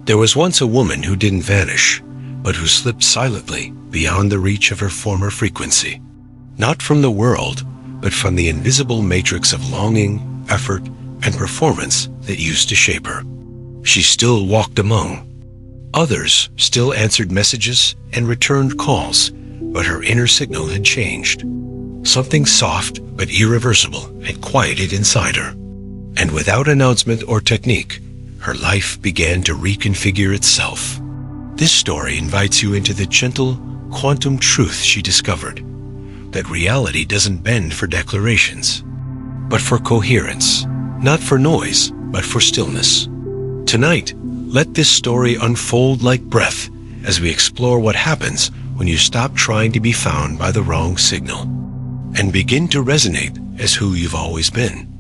There was once a woman who didn't vanish, but who slipped silently beyond the reach of her former frequency. Not from the world, but from the invisible matrix of longing, effort, and performance that used to shape her. She still walked among. Others still answered messages and returned calls, but her inner signal had changed. Something soft but irreversible had quieted inside her, and without announcement or technique, her life began to reconfigure itself. This story invites you into the gentle, quantum truth she discovered, that reality doesn't bend for declarations, but for coherence, not for noise, but for stillness. Tonight, let this story unfold like breath as we explore what happens when you stop trying to be found by the wrong signal and begin to resonate as who you've always been.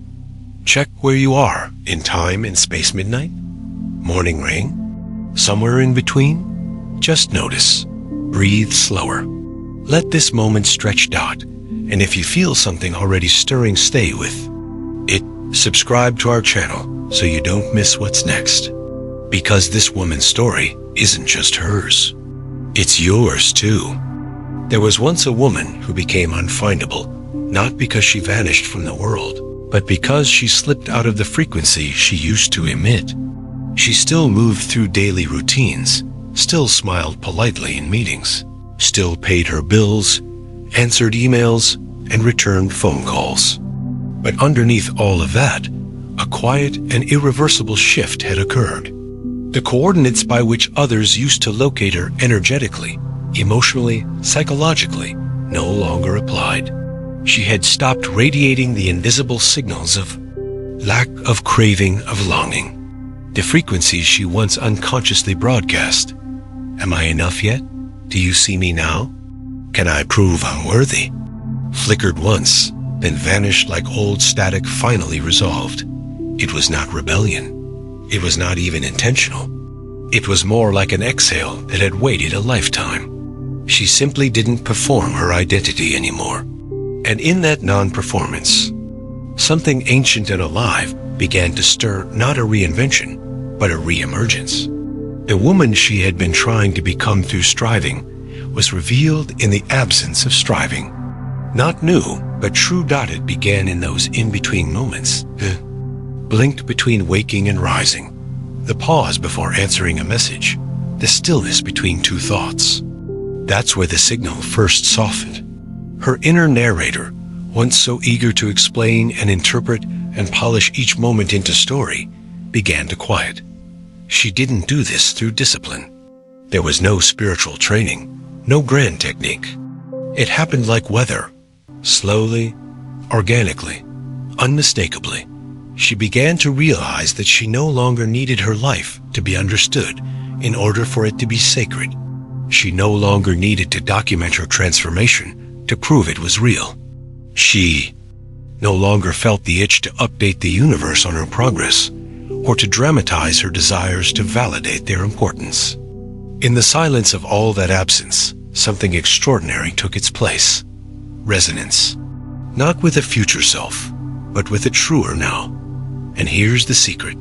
Check where you are in time and space midnight, morning rain, somewhere in between. Just notice. Breathe slower. Let this moment stretch out, and if you feel something already stirring, stay with it. Subscribe to our channel so you don't miss what's next. Because this woman's story isn't just hers. It's yours too. There was once a woman who became unfindable, not because she vanished from the world, but because she slipped out of the frequency she used to emit. She still moved through daily routines, still smiled politely in meetings, still paid her bills, answered emails, and returned phone calls. But underneath all of that, a quiet and irreversible shift had occurred. The coordinates by which others used to locate her energetically, emotionally, psychologically, no longer applied. She had stopped radiating the invisible signals of lack, of craving, of longing. The frequencies she once unconsciously broadcast. Am I enough yet? Do you see me now? Can I prove I'm worthy? Flickered once, then vanished like old static finally resolved. It was not rebellion. It was not even intentional. It was more like an exhale that had waited a lifetime. She simply didn't perform her identity anymore. And in that non-performance, something ancient and alive began to stir, not a reinvention, but a re-emergence. The woman she had been trying to become through striving was revealed in the absence of striving. Not new, but true. It began in those in-between moments. Blinked between waking and rising. The pause before answering a message. The stillness between two thoughts. That's where the signal first softened. Her inner narrator, once so eager to explain and interpret and polish each moment into story, began to quiet. She didn't do this through discipline. There was no spiritual training, no grand technique. It happened like weather, slowly, organically, unmistakably. She began to realize that she no longer needed her life to be understood in order for it to be sacred. She no longer needed to document her transformation to prove it was real. She no longer felt the itch to update the universe on her progress or to dramatize her desires to validate their importance. In the silence of all that absence, something extraordinary took its place. Resonance. Not with a future self, but with a truer now. And here's the secret.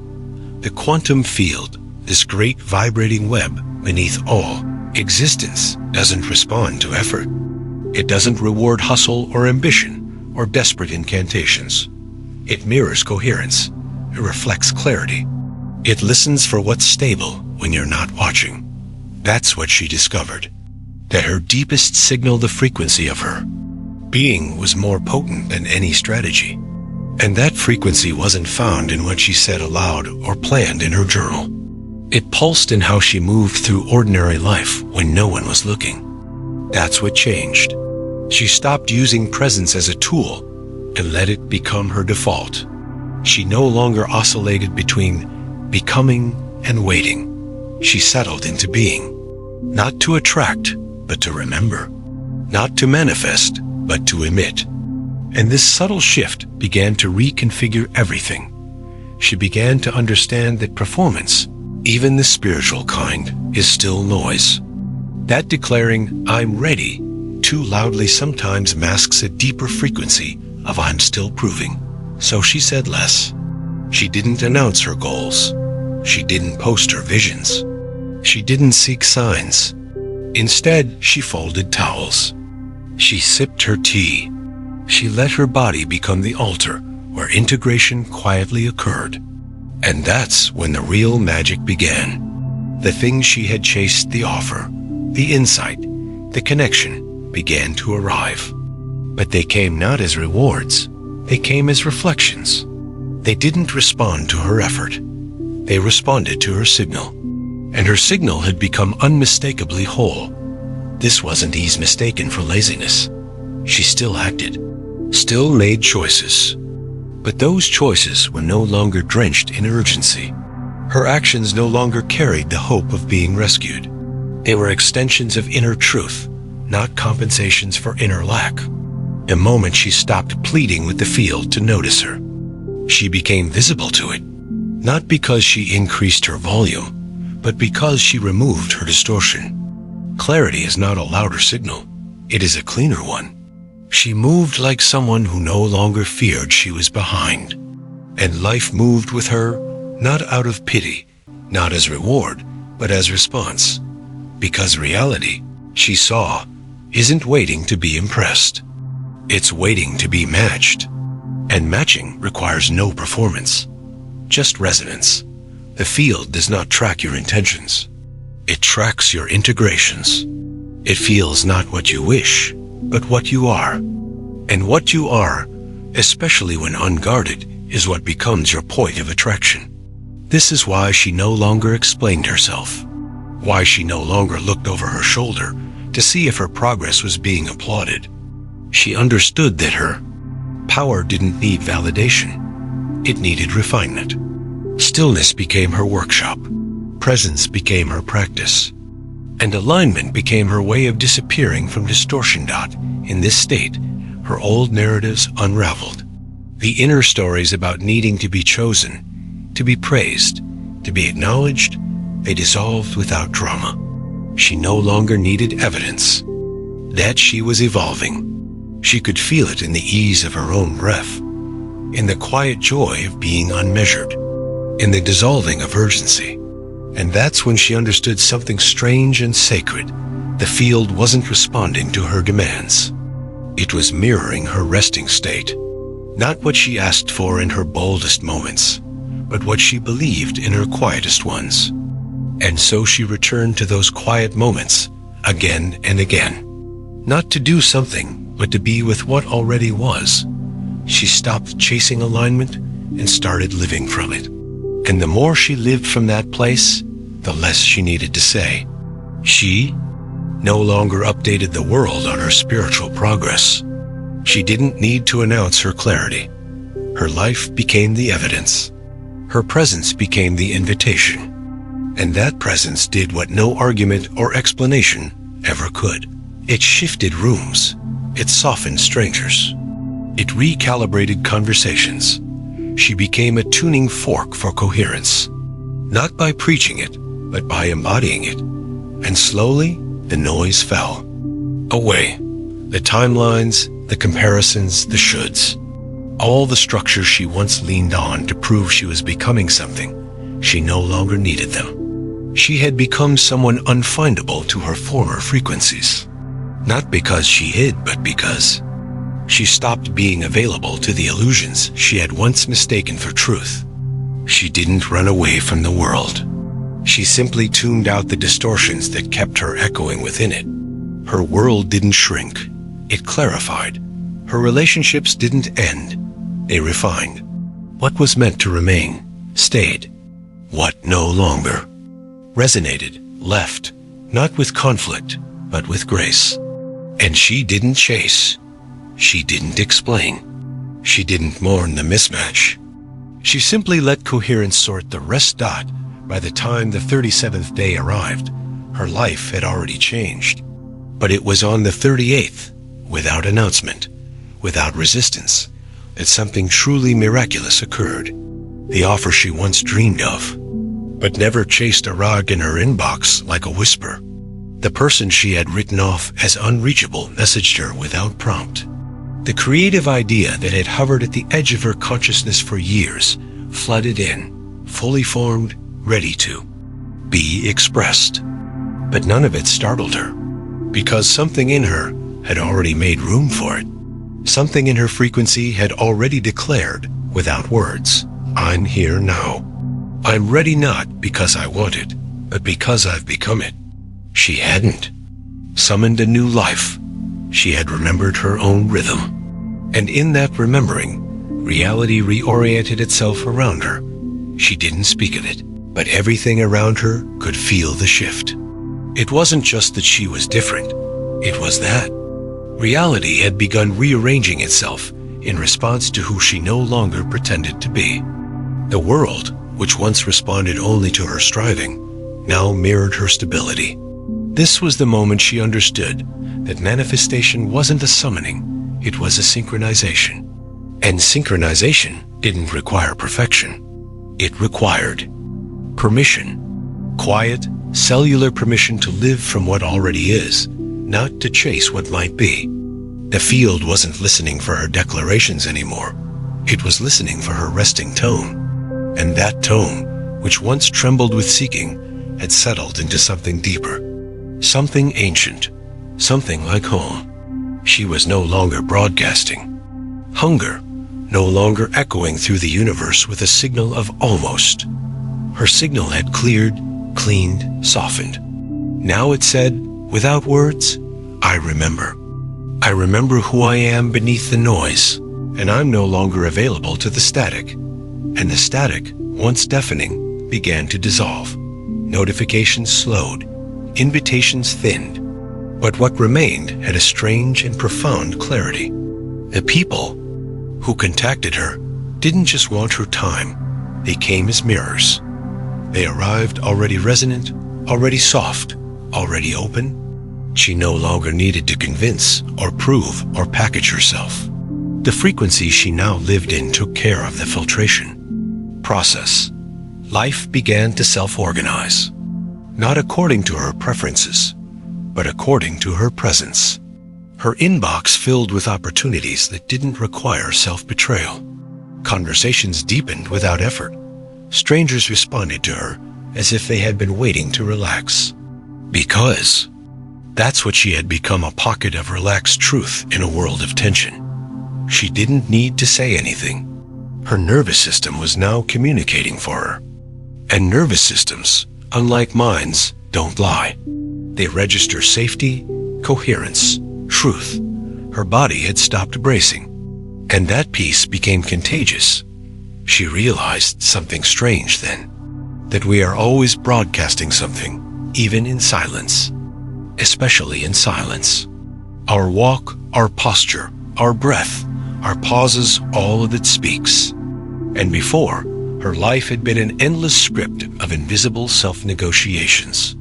The quantum field, this great vibrating web beneath all existence, doesn't respond to effort. It doesn't reward hustle or ambition or desperate incantations. It mirrors coherence. It reflects clarity. It listens for what's stable when you're not watching. That's what she discovered. That her deepest signal, the frequency of her being, was more potent than any strategy. And that frequency wasn't found in what she said aloud or planned in her journal. It pulsed in how she moved through ordinary life when no one was looking. That's what changed. She stopped using presence as a tool and let it become her default. She no longer oscillated between becoming and waiting. She settled into being, not to attract, but to remember, not to manifest, but to emit. And this subtle shift began to reconfigure everything. She began to understand that performance, even the spiritual kind, is still noise. That declaring, "I'm ready," too loudly sometimes masks a deeper frequency of "I'm still proving." So she said less. She didn't announce her goals. She didn't post her visions. She didn't seek signs. Instead, she folded towels. She sipped her tea. She let her body become the altar where integration quietly occurred. And that's when the real magic began. The things she had chased, the offer, the insight, the connection, began to arrive. But they came not as rewards. They came as reflections. They didn't respond to her effort. They responded to her signal. And her signal had become unmistakably whole. This wasn't ease mistaken for laziness. She still acted, still made choices. But those choices were no longer drenched in urgency. Her actions no longer carried the hope of being rescued. They were extensions of inner truth, not compensations for inner lack. A moment she stopped pleading with the field to notice her. She became visible to it, not because she increased her volume, but because she removed her distortion. Clarity is not a louder signal. It is a cleaner one. She moved like someone who no longer feared she was behind. And life moved with her, not out of pity, not as reward, but as response. Because reality, she saw, isn't waiting to be impressed. It's waiting to be matched. And matching requires no performance, just resonance. The field does not track your intentions. It tracks your integrations. It feels not what you wish, but what you are. And what you are, especially when unguarded, is what becomes your point of attraction. This is why she no longer explained herself, why she no longer looked over her shoulder to see if her progress was being applauded. She understood that her power didn't need validation. It needed refinement. Stillness became her workshop. Presence became her practice. And alignment became her way of disappearing from distortion. In this state, her old narratives unraveled. The inner stories about needing to be chosen, to be praised, to be acknowledged, they dissolved without drama. She no longer needed evidence. That she was evolving. She could feel it in the ease of her own breath, in the quiet joy of being unmeasured, in the dissolving of urgency. And that's when she understood something strange and sacred. The field wasn't responding to her demands. It was mirroring her resting state. Not what she asked for in her boldest moments, but what she believed in her quietest ones. And so she returned to those quiet moments again and again. Not to do something, but to be with what already was. She stopped chasing alignment and started living from it. And the more she lived from that place, the less she needed to say. She no longer updated the world on her spiritual progress. She didn't need to announce her clarity. Her life became the evidence. Her presence became the invitation. And that presence did what no argument or explanation ever could. It shifted rooms. It softened strangers. It recalibrated conversations. She became a tuning fork for coherence, not by preaching it, but by embodying it. And slowly, the noise fell away. The timelines, the comparisons, the shoulds. All the structures she once leaned on to prove she was becoming something, she no longer needed them. She had become someone unfindable to her former frequencies. Not because she hid, but because she stopped being available to the illusions she had once mistaken for truth. She didn't run away from the world. She simply tuned out the distortions that kept her echoing within it. Her world didn't shrink. It clarified. Her relationships didn't end. They refined. What was meant to remain stayed. What no longer resonated left, not with conflict, but with grace. And she didn't chase. She didn't explain. She didn't mourn the mismatch. She simply let coherence sort the rest. By the time the 37th day arrived, her life had already changed. But it was on the 38th, without announcement, without resistance, that something truly miraculous occurred. The offer she once dreamed of, but never chased arrived in her inbox like a whisper. The person she had written off as unreachable messaged her without prompt. The creative idea that had hovered at the edge of her consciousness for years flooded in, fully formed, ready to. be expressed. But none of it startled her, because something in her had already made room for it. Something in her frequency had already declared, without words, I'm here now. I'm ready not because I want it, but because I've become it. She hadn't summoned a new life. She had remembered her own rhythm. And in that remembering, reality reoriented itself around her. She didn't speak of it, but everything around her could feel the shift. It wasn't just that she was different. It was that reality had begun rearranging itself in response to who she no longer pretended to be. The world, which once responded only to her striving, now mirrored her stability. This was the moment she understood that manifestation wasn't a summoning, it was a synchronization. And synchronization didn't require perfection. It required permission. Quiet, cellular permission to live from what already is, not to chase what might be. The field wasn't listening for her declarations anymore. It was listening for her resting tone. And that tone, which once trembled with seeking, had settled into something deeper, something ancient, something like home. She was no longer broadcasting. Hunger, no longer echoing through the universe with a signal of almost. Her signal had cleared, cleaned, softened. Now it said, without words, I remember. I remember who I am beneath the noise, and I'm no longer available to the static. And the static, once deafening, began to dissolve. Notifications slowed, invitations thinned. But what remained had a strange and profound clarity. The people who contacted her didn't just want her time. They came as mirrors. They arrived already resonant, already soft, already open. She no longer needed to convince or prove or package herself. The frequency she now lived in took care of the filtration process. Life began to self-organize, not according to her preferences, but according to her presence. Her inbox filled with opportunities that didn't require self-betrayal. Conversations deepened without effort. Strangers responded to her as if they had been waiting to relax. Because that's what she had become, a pocket of relaxed truth in a world of tension. She didn't need to say anything. Her nervous system was now communicating for her. And nervous systems, unlike minds, don't lie. They register safety, coherence, truth. Her body had stopped bracing, and that peace became contagious. She realized something strange then, that we are always broadcasting something, even in silence, especially in silence. Our walk, our posture, our breath, our pauses, all of it speaks. And before, her life had been an endless script of invisible self-negotiations,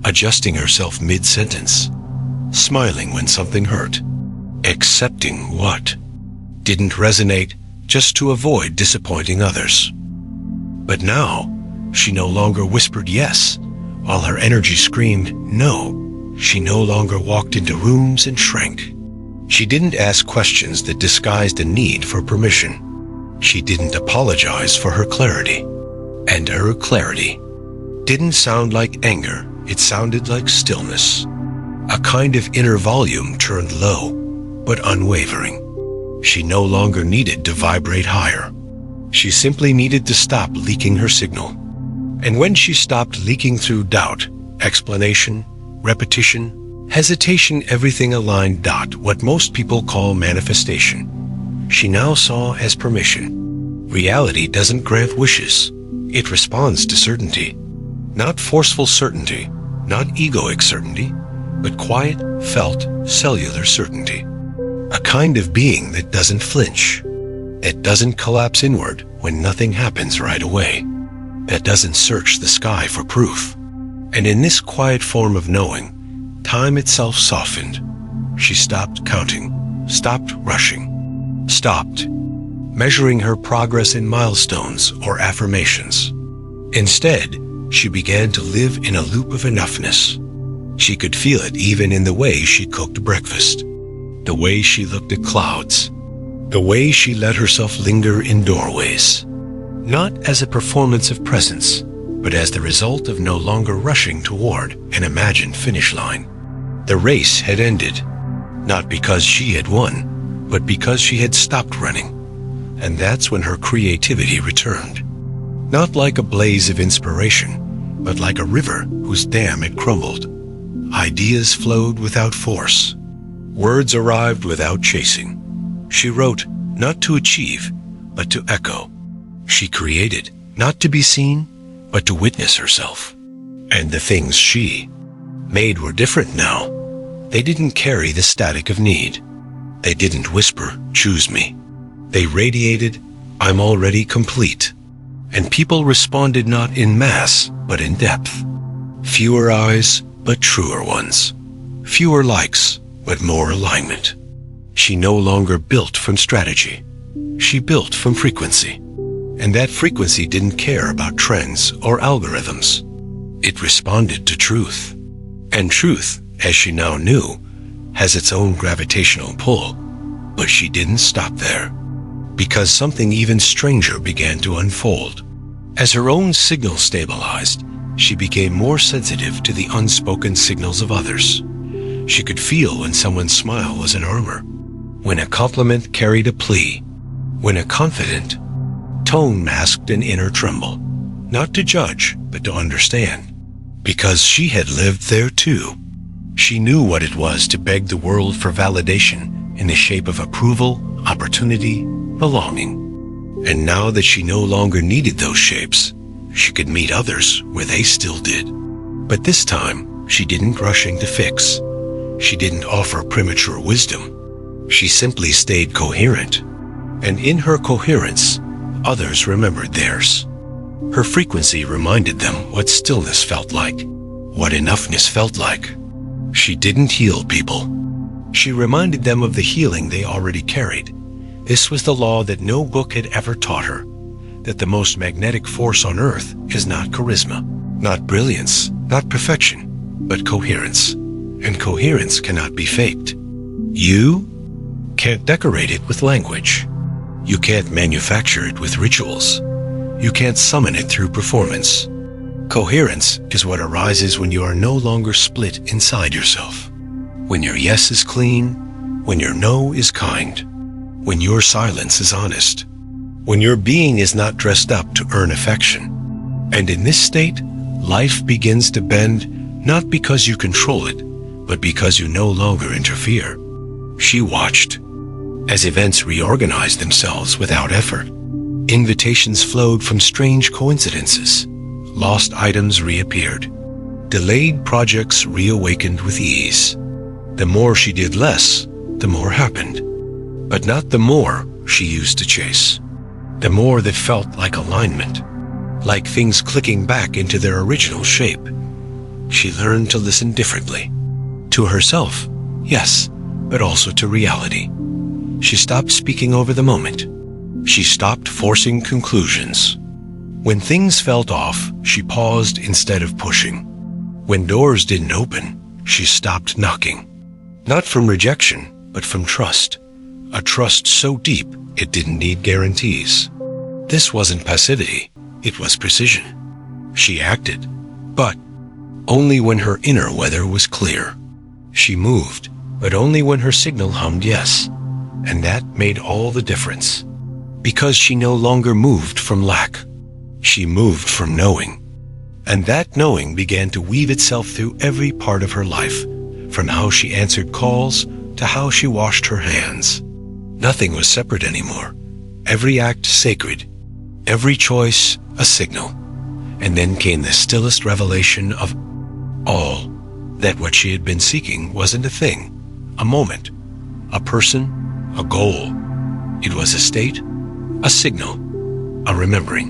adjusting herself mid-sentence, smiling when something hurt, accepting what didn't resonate just to avoid disappointing others. But now, she no longer whispered yes, while her energy screamed no. She no longer walked into rooms and shrank. She didn't ask questions that disguised a need for permission. She didn't apologize for her clarity. And her clarity didn't sound like anger, it sounded like stillness. A kind of inner volume turned low, but unwavering. She no longer needed to vibrate higher. She simply needed to stop leaking her signal. And when she stopped leaking through doubt, explanation, repetition, hesitation, everything aligned. What most people call manifestation, she now saw as permission. Reality doesn't grant wishes. It responds to certainty. Not forceful certainty, not egoic certainty, but quiet, felt, cellular certainty. A kind of being that doesn't flinch, that doesn't collapse inward when nothing happens right away, that doesn't search the sky for proof. And in this quiet form of knowing, time itself softened. She stopped counting, stopped rushing, stopped measuring her progress in milestones or affirmations. Instead, she began to live in a loop of enoughness. She could feel it even in the way she cooked breakfast, the way she looked at clouds, the way she let herself linger in doorways, not as a performance of presence, but as the result of no longer rushing toward an imagined finish line. The race had ended, not because she had won, but because she had stopped running. And that's when her creativity returned. Not like a blaze of inspiration, but like a river whose dam had crumbled. Ideas flowed without force. Words arrived without chasing. She wrote not to achieve, but to echo. She created not to be seen, but to witness herself. And the things she made were different now. They didn't carry the static of need. They didn't whisper, "Choose me." They radiated, "I'm already complete." And people responded not in mass, but in depth. Fewer eyes, but truer ones. Fewer likes, but more alignment. She no longer built from strategy. She built from frequency. And that frequency didn't care about trends or algorithms. It responded to truth. And truth, as she now knew, has its own gravitational pull. But she didn't stop there, because something even stranger began to unfold. As her own signal stabilized, she became more sensitive to the unspoken signals of others. She could feel when someone's smile was an armor, when a compliment carried a plea, when a confident tone masked an inner tremble. Not to judge, but to understand, because she had lived there too. She knew what it was to beg the world for validation in the shape of approval, opportunity, belonging. And now that she no longer needed those shapes, she could meet others where they still did. But this time, she didn't rush to fix. She didn't offer premature wisdom. She simply stayed coherent. And in her coherence, others remembered theirs. Her frequency reminded them what stillness felt like, what enoughness felt like. She didn't heal people. She reminded them of the healing they already carried. This was the law that no book had ever taught her, that the most magnetic force on earth is not charisma, not brilliance, not perfection, but coherence. And coherence cannot be faked. You can't decorate it with language. You can't manufacture it with rituals. You can't summon it through performance. Coherence is what arises when you are no longer split inside yourself. When your yes is clean, when your no is kind, when your silence is honest, when your being is not dressed up to earn affection. And in this state, life begins to bend not because you control it, but because you no longer interfere. She watched as events reorganized themselves without effort. Invitations flowed from strange coincidences. Lost items reappeared. Delayed projects reawakened with ease. The more she did less, the more happened. But not the more she used to chase. The more that felt like alignment, like things clicking back into their original shape. She learned to listen differently. To herself, yes, but also to reality. She stopped speaking over the moment. She stopped forcing conclusions. When things felt off, she paused instead of pushing. When doors didn't open, she stopped knocking. Not from rejection, but from trust. A trust so deep it didn't need guarantees. This wasn't passivity, it was precision. She acted, but only when her inner weather was clear. She moved, but only when her signal hummed yes. And that made all the difference. Because she no longer moved from lack. She moved from knowing. And that knowing began to weave itself through every part of her life, from how she answered calls to how she washed her hands. Nothing was separate anymore. Every act sacred. Every choice a signal. And then came the stillest revelation of all, that what she had been seeking wasn't a thing, a moment, a person, a goal. It was a state, a signal, a remembering.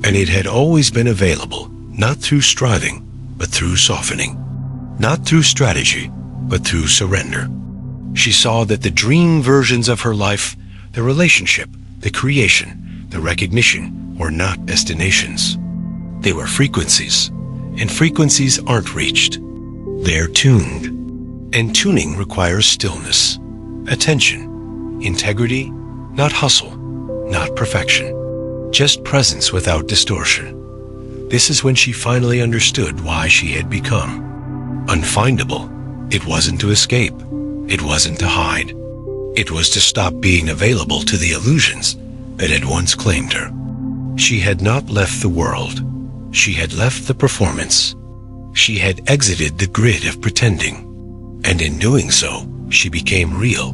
And it had always been available, not through striving, but through softening. Not through strategy, but through surrender. She saw that the dream versions of her life, the relationship, the creation, the recognition, were not destinations. They were frequencies, and frequencies aren't reached. They're tuned. And tuning requires stillness, attention, integrity, not hustle, not perfection, just presence without distortion. This is when she finally understood why she had become unfindable. It wasn't to escape. It wasn't to hide. It was to stop being available to the illusions that had once claimed her. She had not left the world. She had left the performance. She had exited the grid of pretending. And in doing so, she became real.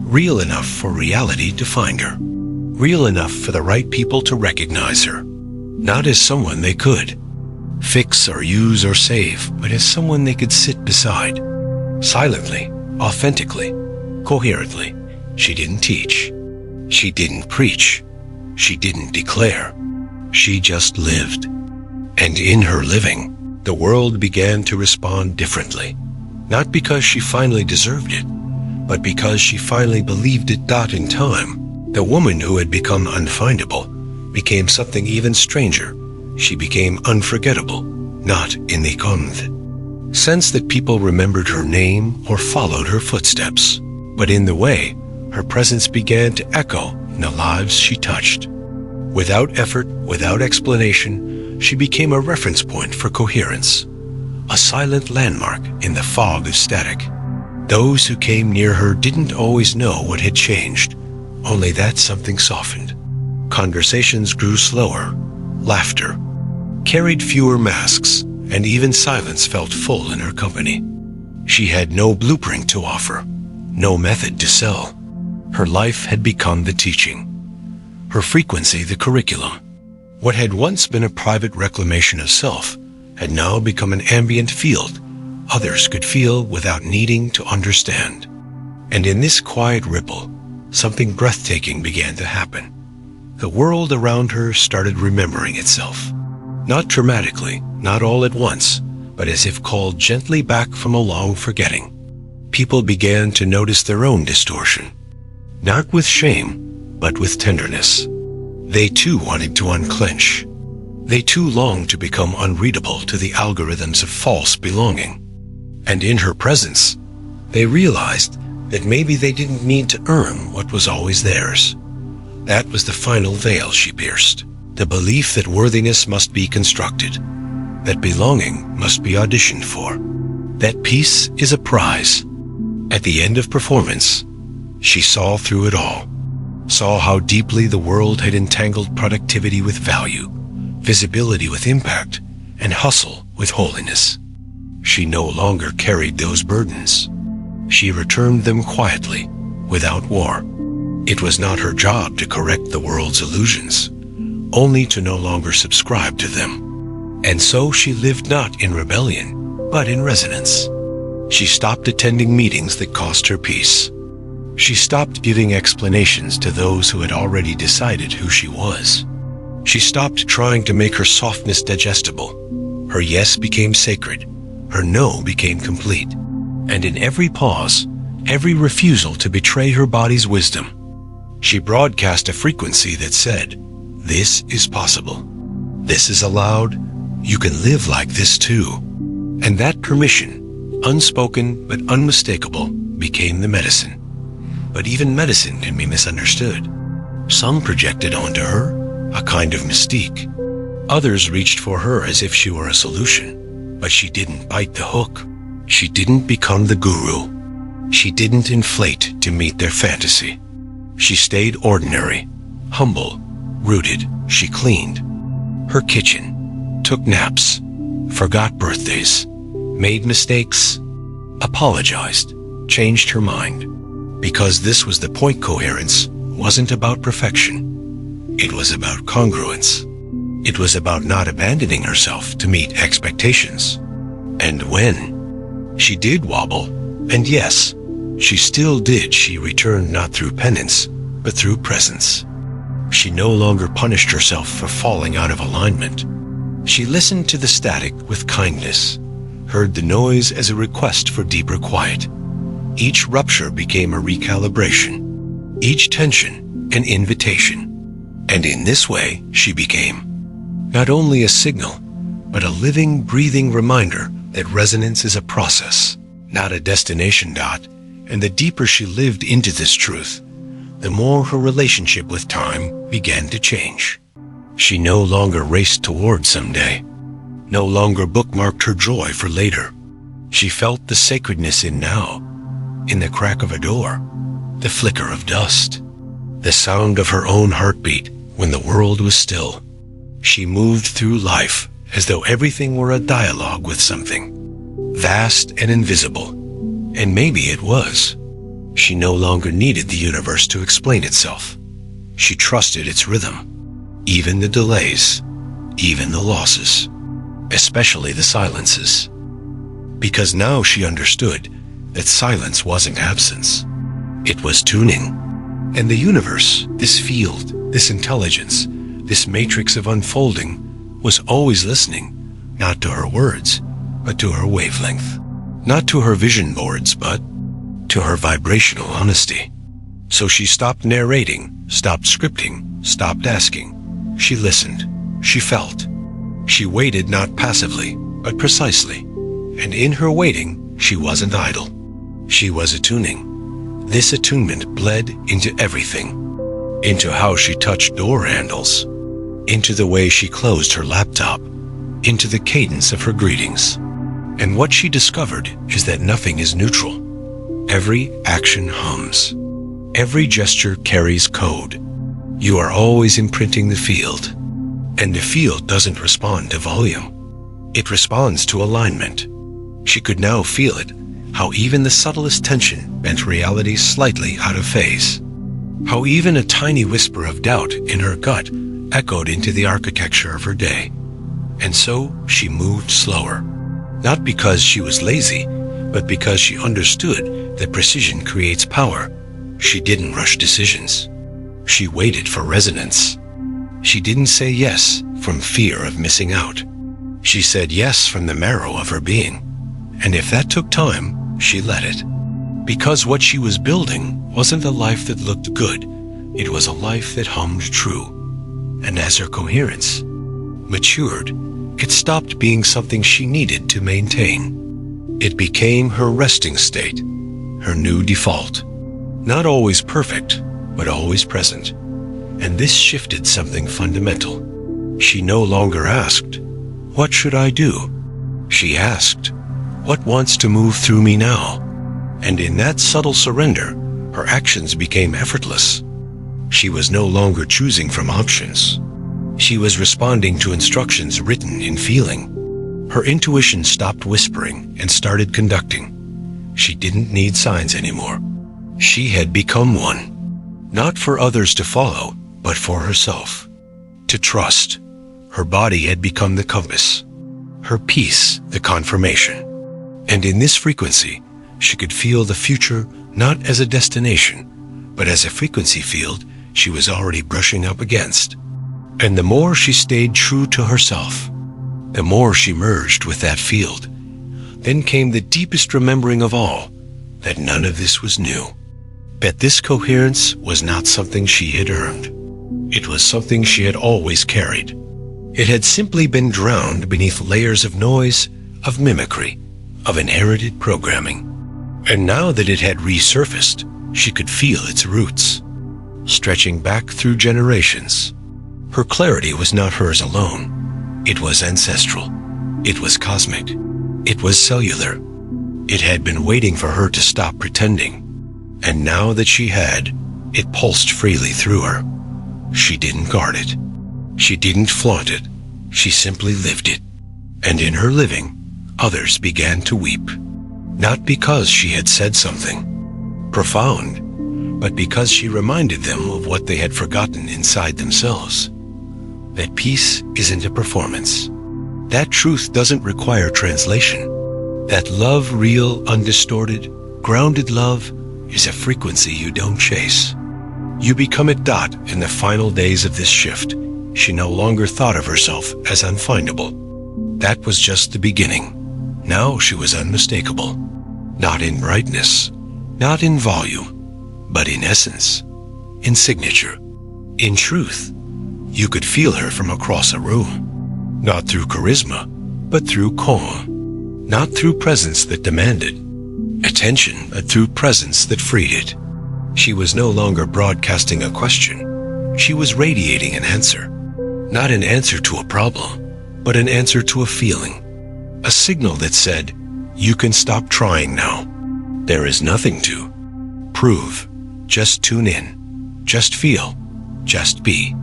Real enough for reality to find her. Real enough for the right people to recognize her. Not as someone they could fix or use or save, but as someone they could sit beside. Silently, authentically, coherently. She didn't teach. She didn't preach. She didn't declare. She just lived. And in her living, the world began to respond differently. Not because she finally deserved it, but because she finally believed it. In time, the woman who had become unfindable became something even stranger. She became unforgettable, not in the sense that people remembered her name or followed her footsteps, but in the way her presence began to echo in the lives she touched. Without effort, without explanation, she became a reference point for coherence, a silent landmark in the fog of static. Those who came near her didn't always know what had changed, only that something softened. Conversations grew slower, laughter carried fewer masks, and even silence felt full in her company. She had no blueprint to offer, no method to sell. Her life had become the teaching, her frequency the curriculum. What had once been a private reclamation of self had now become an ambient field others could feel without needing to understand. And in this quiet ripple, something breathtaking began to happen. The world around her started remembering itself. Not dramatically, not all at once, but as if called gently back from a long forgetting. People began to notice their own distortion. Not with shame, but with tenderness. They too wanted to unclench. They too longed to become unreadable to the algorithms of false belonging. And in her presence, they realized that maybe they didn't need to earn what was always theirs. That was the final veil she pierced. The belief that worthiness must be constructed, that belonging must be auditioned for, that peace is a prize. At the end of performance, she saw through it all, saw how deeply the world had entangled productivity with value, visibility with impact, and hustle with holiness. She no longer carried those burdens. She returned them quietly, without war. It was not her job to correct the world's illusions, only to no longer subscribe to them. And so she lived not in rebellion, but in resonance. She stopped attending meetings that cost her peace. She stopped giving explanations to those who had already decided who she was. She stopped trying to make her softness digestible. Her yes became sacred. Her no became complete. And in every pause, every refusal to betray her body's wisdom, she broadcast a frequency that said, "This is possible. This is allowed. You can live like this too." And that permission, unspoken but unmistakable, became the medicine. But even medicine can be misunderstood. Some projected onto her a kind of mystique. Others reached for her as if she were a solution. But she didn't bite the hook. She didn't become the guru. She didn't inflate to meet their fantasy. She stayed ordinary, humble, rooted. She cleaned her kitchen, took naps, forgot birthdays, made mistakes, apologized, changed her mind. Because this was the point. Coherence wasn't about perfection. It was about congruence. It was about not abandoning herself to meet expectations. And when she did wobble, and yes, she still did, she returned not through penance, but through presence. She no longer punished herself for falling out of alignment. She listened to the static with kindness, heard the noise as a request for deeper quiet. Each rupture became a recalibration, each tension an invitation. And in this way, she became not only a signal, but a living, breathing reminder that resonance is a process, not a destination. And the deeper she lived into this truth, the more her relationship with time began to change. She no longer raced toward someday. no longer bookmarked her joy for later. She felt the sacredness in now, in the crack of a door, the flicker of dust, the sound of her own heartbeat when the world was still. She moved through life as though everything were a dialogue with something, vast and invisible, and maybe it was. She no longer needed the universe to explain itself. She trusted its rhythm, even the delays, even the losses, especially the silences. Because now she understood that silence wasn't absence. It was tuning. And the universe, this field, this intelligence, this matrix of unfolding, was always listening, not to her words, but to her wavelength. Not to her vision boards, but to her vibrational honesty. So she stopped narrating, stopped scripting, stopped asking. She listened. She felt. She waited not passively, but precisely. And in her waiting, she wasn't idle. She was attuning. This attunement bled into everything. Into how she touched door handles. Into the way she closed her laptop. Into the cadence of her greetings. And what she discovered is that nothing is neutral. Every action hums. Every gesture carries code. You are always imprinting the field. And the field doesn't respond to volume. It responds to alignment. She could now feel it, how even the subtlest tension bent reality slightly out of phase. How even a tiny whisper of doubt in her gut echoed into the architecture of her day. And so she moved slower. Not because she was lazy, but because she understood that precision creates power. She didn't rush decisions. She waited for resonance. She didn't say yes from fear of missing out. She said yes from the marrow of her being. And if that took time, she let it. Because what she was building wasn't a life that looked good. It was a life that hummed true. And as her coherence matured, it stopped being something she needed to maintain. It became her resting state, her new default. Not always perfect, but always present. And this shifted something fundamental. She no longer asked, "What should I do?" She asked, "What wants to move through me now?" And in that subtle surrender, her actions became effortless. She was no longer choosing from options. She was responding to instructions written in feeling. Her intuition stopped whispering and started conducting. She didn't need signs anymore. She had become one. Not for others to follow, but for herself. To trust. Her body had become the compass. Her peace, the confirmation. And in this frequency, she could feel the future not as a destination, but as a frequency field she was already brushing up against. And the more she stayed true to herself, the more she merged with that field. Then came the deepest remembering of all, that none of this was new. That this coherence was not something she had earned. It was something she had always carried. It had simply been drowned beneath layers of noise, of mimicry, of inherited programming. And now that it had resurfaced, she could feel its roots, stretching back through generations. Her clarity was not hers alone. It was ancestral. It was cosmic. It was cellular. It had been waiting for her to stop pretending. And now that she had, it pulsed freely through her. She didn't guard it. She didn't flaunt it. She simply lived it. And in her living, others began to weep. Not because she had said something profound, but because she reminded them of what they had forgotten inside themselves. That peace isn't a performance. That truth doesn't require translation. That love, real, undistorted, grounded love, is a frequency you don't chase. You become a dot in the final days of this shift. She no longer thought of herself as unfindable. That was just the beginning. Now she was unmistakable. Not in brightness, not in volume, but in essence, in signature, in truth. You could feel her from across a room. Not through charisma, but through calm. Not through presence that demanded attention, but through presence that freed it. She was no longer broadcasting a question. She was radiating an answer. Not an answer to a problem, but an answer to a feeling, a signal that said, "You can stop trying now. There is nothing to prove. Just tune in. Just feel. Just be."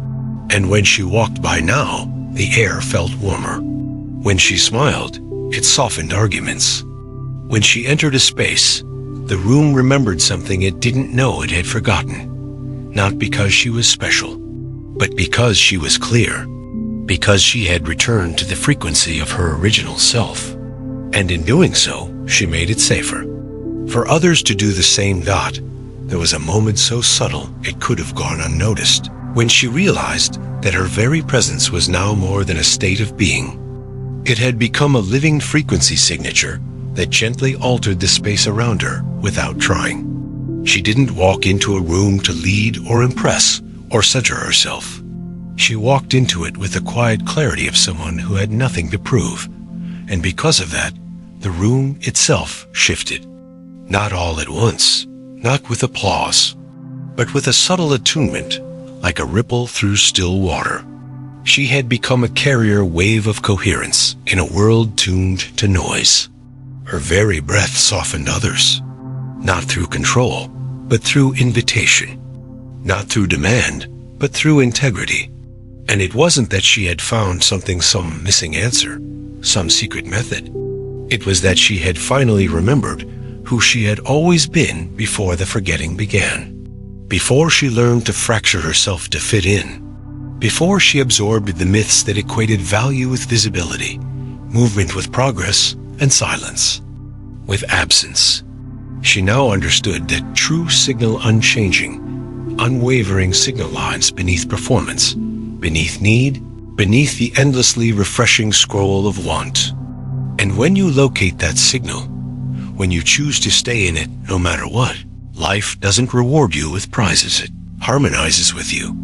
And when she walked by now, the air felt warmer. When she smiled, it softened arguments. When she entered a space, the room remembered something it didn't know it had forgotten. Not because she was special, but because she was clear. Because she had returned to the frequency of her original self. And in doing so, she made it safer. For others to do the same. There was a moment so subtle it could have gone unnoticed, when she realized that her very presence was now more than a state of being. It had become a living frequency signature that gently altered the space around her without trying. She didn't walk into a room to lead or impress or center herself. She walked into it with the quiet clarity of someone who had nothing to prove, and because of that, the room itself shifted. Not all at once, not with applause, but with a subtle attunement, like a ripple through still water. She had become a carrier wave of coherence in a world tuned to noise. Her very breath softened others, not through control, but through invitation, not through demand, but through integrity. And it wasn't that she had found some missing answer, some secret method. It was that she had finally remembered who she had always been before the forgetting began. Before she learned to fracture herself to fit in. Before she absorbed the myths that equated value with visibility, movement with progress, and silence with absence. She now understood that true signal unchanging, unwavering signal lines beneath performance, beneath need, beneath the endlessly refreshing scroll of want. And when you locate that signal, when you choose to stay in it no matter what, life doesn't reward you with prizes. It harmonizes with you,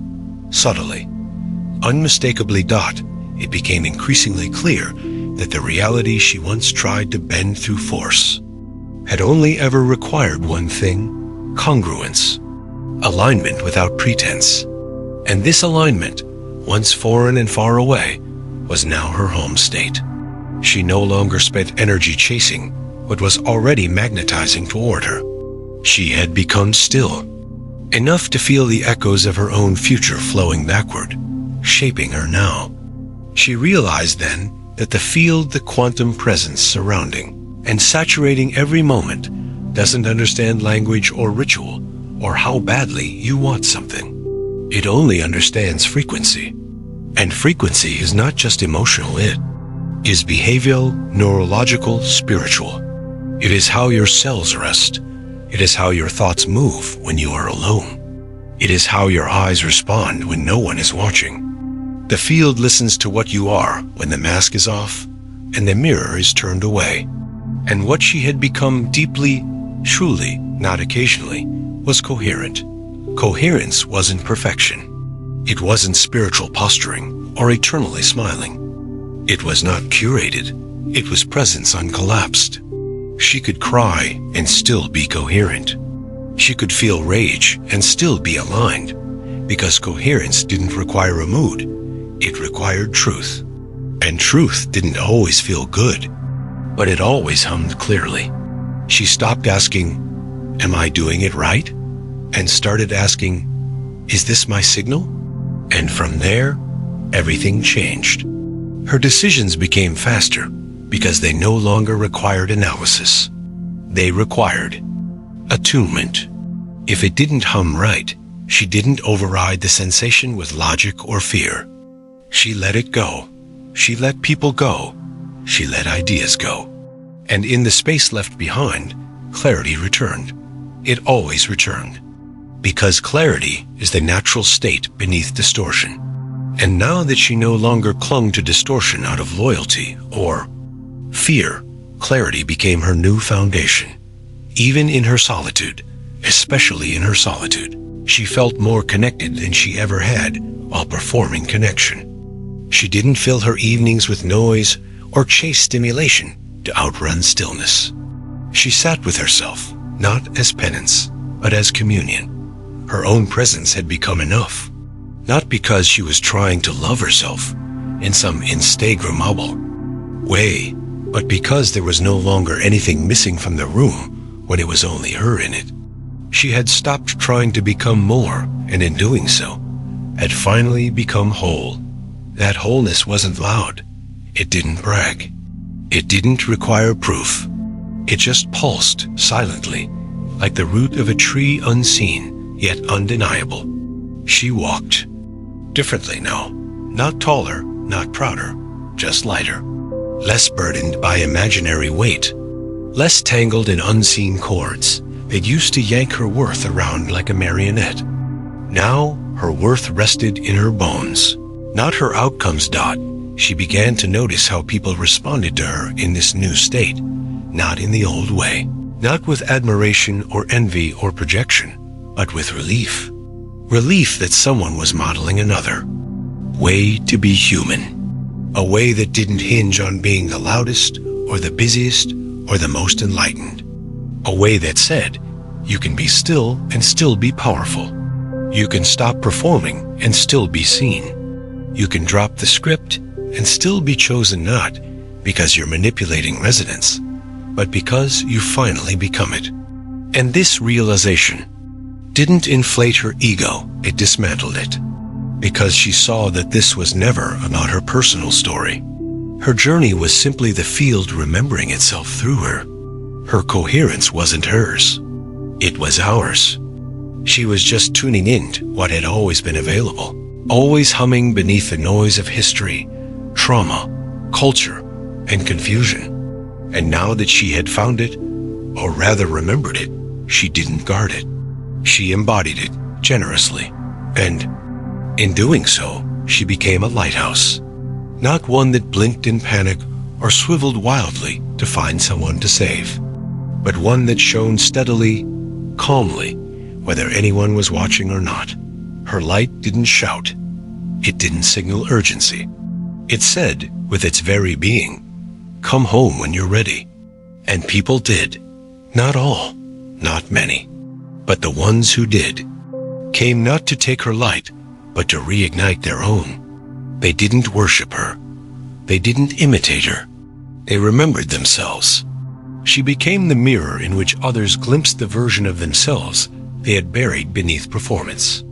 subtly, unmistakably. It became increasingly clear that the reality she once tried to bend through force had only ever required one thing: congruence, alignment without pretense. And this alignment, once foreign and far away, was now her home state. She no longer spent energy chasing what was already magnetizing toward her. She had become still, enough to feel the echoes of her own future flowing backward, shaping her now. She realized then that the field, the quantum presence surrounding and saturating every moment, doesn't understand language or ritual or how badly you want something. It only understands frequency. And frequency is not just emotional, it is behavioral, neurological, spiritual. It is how your cells rest. It is how your thoughts move when you are alone. It is how your eyes respond when no one is watching. The field listens to what you are when the mask is off and the mirror is turned away. And what she had become deeply, truly, not occasionally, was coherent. Coherence wasn't perfection. It wasn't spiritual posturing or eternally smiling. It was not curated. It was presence uncollapsed. She could cry and still be coherent. She could feel rage and still be aligned, because coherence didn't require a mood. It required truth. And truth didn't always feel good, but it always hummed clearly. She stopped asking, "Am I doing it right?" and started asking, "Is this my signal?" And from there, everything changed. Her decisions became faster because they no longer required analysis. They required attunement. If it didn't hum right, she didn't override the sensation with logic or fear. She let it go. She let people go. She let ideas go. And in the space left behind, clarity returned. It always returned. Because clarity is the natural state beneath distortion. And now that she no longer clung to distortion out of loyalty or fear, clarity became her new foundation. Even in her solitude, especially in her solitude, she felt more connected than she ever had while performing connection. She didn't fill her evenings with noise or chase stimulation to outrun stillness. She sat with herself, not as penance, but as communion. Her own presence had become enough. Not because she was trying to love herself, in some Instagrammable way, but because there was no longer anything missing from the room when it was only her in it. She had stopped trying to become more, and in doing so, had finally become whole. That wholeness wasn't loud. It didn't brag. It didn't require proof. It just pulsed silently, like the root of a tree unseen, yet undeniable. She walked differently now. Not taller, not prouder, just lighter. Less burdened by imaginary weight. Less tangled in unseen cords that used to yank her worth around like a marionette. Now, her worth rested in her bones, not her outcomes. She began to notice how people responded to her in this new state, not in the old way, not with admiration or envy or projection, but with relief. Relief that someone was modeling another way to be human, a way that didn't hinge on being the loudest or the busiest or the most enlightened, a way that said, you can be still and still be powerful. You can stop performing and still be seen. You can drop the script and still be chosen, not because you're manipulating resonance, but because you finally become it. And this realization didn't inflate her ego, it dismantled it, because she saw that this was never about her personal story. Her journey was simply the field remembering itself through her. Her coherence wasn't hers. It was ours. She was just tuning in to what had always been available, always humming beneath the noise of history, trauma, culture, and confusion. And now that she had found it, or rather remembered it, she didn't guard it. She embodied it generously, and in doing so, she became a lighthouse. Not one that blinked in panic or swiveled wildly to find someone to save, but one that shone steadily, calmly, whether anyone was watching or not. Her light didn't shout. It didn't signal urgency. It said, with its very being, come home when you're ready. And people did. Not all, not many, but the ones who did came not to take her light, but to reignite their own. They didn't worship her. They didn't imitate her. They remembered themselves. She became the mirror in which others glimpsed the version of themselves they had buried beneath performance.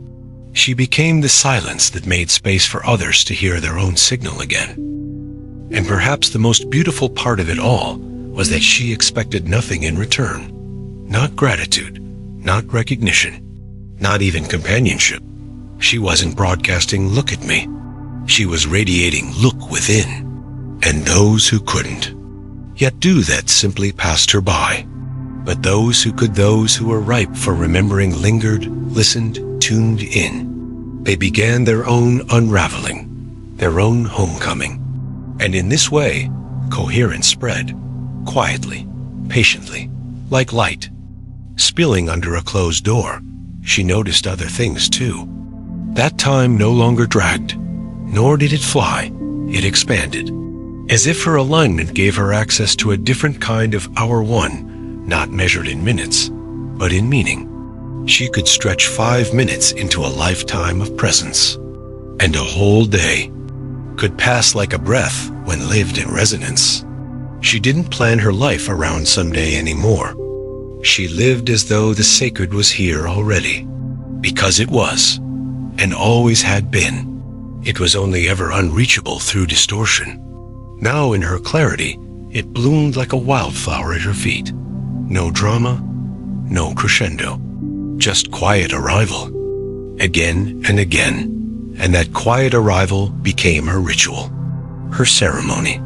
She became the silence that made space for others to hear their own signal again. And perhaps the most beautiful part of it all was that she expected nothing in return. Not gratitude, not recognition, not even companionship. She wasn't broadcasting, look at me. She was radiating, look within. And those who couldn't, yet do that, simply passed her by. But those who could, those who were ripe for remembering, lingered, listened, tuned in. They began their own unraveling, their own homecoming. And in this way, coherence spread, quietly, patiently, like light. Spilling under a closed door, she noticed other things too. That time no longer dragged, nor did it fly, it expanded. As if her alignment gave her access to a different kind of hour one, not measured in minutes, but in meaning. She could stretch 5 minutes into a lifetime of presence, and a whole day could pass like a breath when lived in resonance. She didn't plan her life around someday anymore. She lived as though the sacred was here already, because it was, and always had been. It was only ever unreachable through distortion. Now in her clarity, it bloomed like a wildflower at her feet. No drama, no crescendo, just quiet arrival. Again and again, and that quiet arrival became her ritual, her ceremony.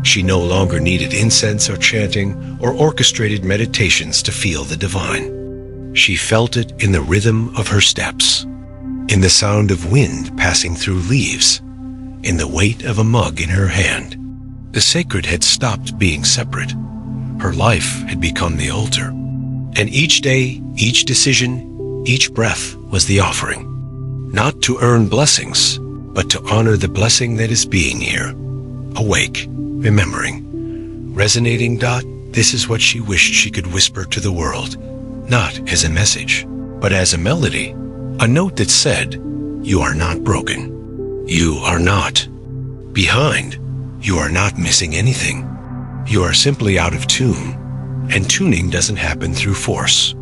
She no longer needed incense or chanting or orchestrated meditations to feel the divine. She felt it in the rhythm of her steps, in the sound of wind passing through leaves, in the weight of a mug in her hand. The sacred had stopped being separate. Her life had become the altar. And each day, each decision, each breath was the offering. Not to earn blessings, but to honor the blessing that is being here. Awake, remembering, resonating. This is what she wished she could whisper to the world, not as a message, but as a melody, a note that said, you are not broken. You are not Behind, you are not missing anything. You are simply out of tune, and tuning doesn't happen through force.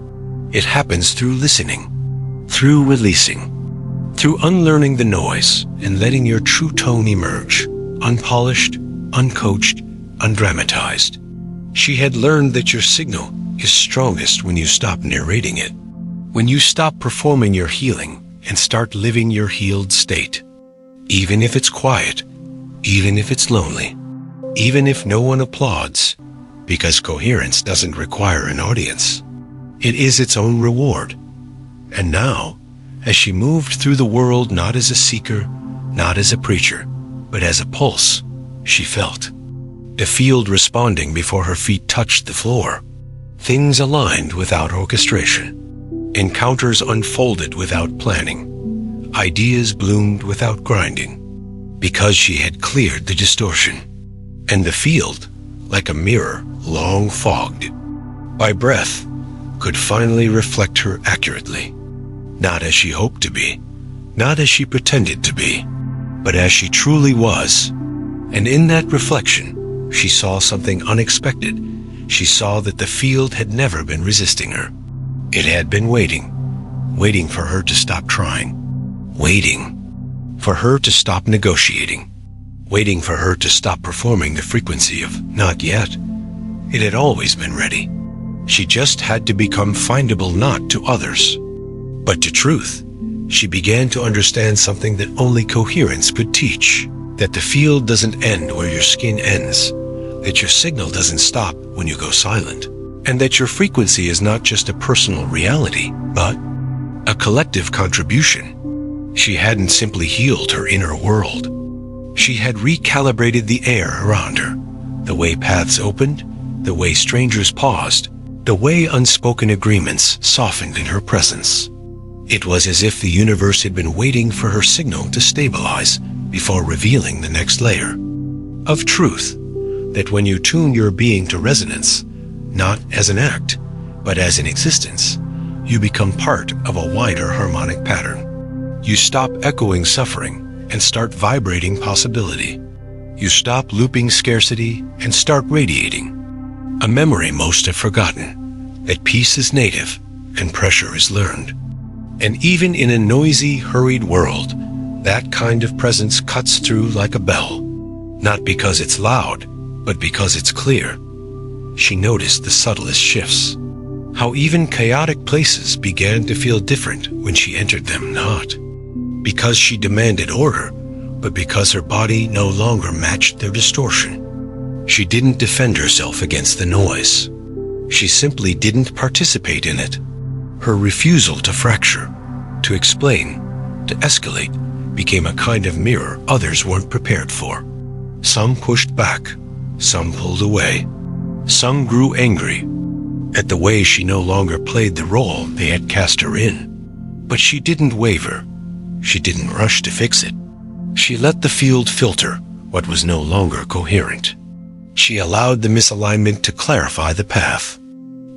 It happens through listening, through releasing, through unlearning the noise and letting your true tone emerge, unpolished, uncoached, undramatized. She had learned that your signal is strongest when you stop narrating it, when you stop performing your healing and start living your healed state. Even if it's quiet, even if it's lonely, even if no one applauds, because coherence doesn't require an audience. It is its own reward. And now, as she moved through the world not as a seeker, not as a preacher, but as a pulse, she felt. The field responding before her feet touched the floor. Things aligned without orchestration. Encounters unfolded without planning. Ideas bloomed without grinding. Because she had cleared the distortion. And the field, like a mirror long fogged by breath, could finally reflect her accurately. Not as she hoped to be, not as she pretended to be, but as she truly was. And in that reflection, she saw something unexpected. She saw that the field had never been resisting her. It had been waiting for her to stop trying, waiting for her to stop negotiating, waiting for her to stop performing the frequency of not yet. It had always been ready. She just had to become findable not to others, but to truth. She began to understand something that only coherence could teach, that the field doesn't end where your skin ends, that your signal doesn't stop when you go silent, and that your frequency is not just a personal reality, but a collective contribution. She hadn't simply healed her inner world. She had recalibrated the air around her, the way paths opened, the way strangers paused, the way unspoken agreements softened in her presence. It was as if the universe had been waiting for her signal to stabilize before revealing the next layer of truth, that when you tune your being to resonance, not as an act, but as an existence, you become part of a wider harmonic pattern. You stop echoing suffering and start vibrating possibility. You stop looping scarcity and start radiating. A memory most have forgotten, that peace is native and pressure is learned. And even in a noisy, hurried world, that kind of presence cuts through like a bell, not because it's loud, but because it's clear. She noticed the subtlest shifts, how even chaotic places began to feel different when she entered them, not because she demanded order, but because her body no longer matched their distortion. She didn't defend herself against the noise. She simply didn't participate in it. Her refusal to fracture, to explain, to escalate, became a kind of mirror others weren't prepared for. Some pushed back, some pulled away, some grew angry at the way she no longer played the role they had cast her in. But she didn't waver. She didn't rush to fix it. She let the field filter what was no longer coherent. She allowed the misalignment to clarify the path,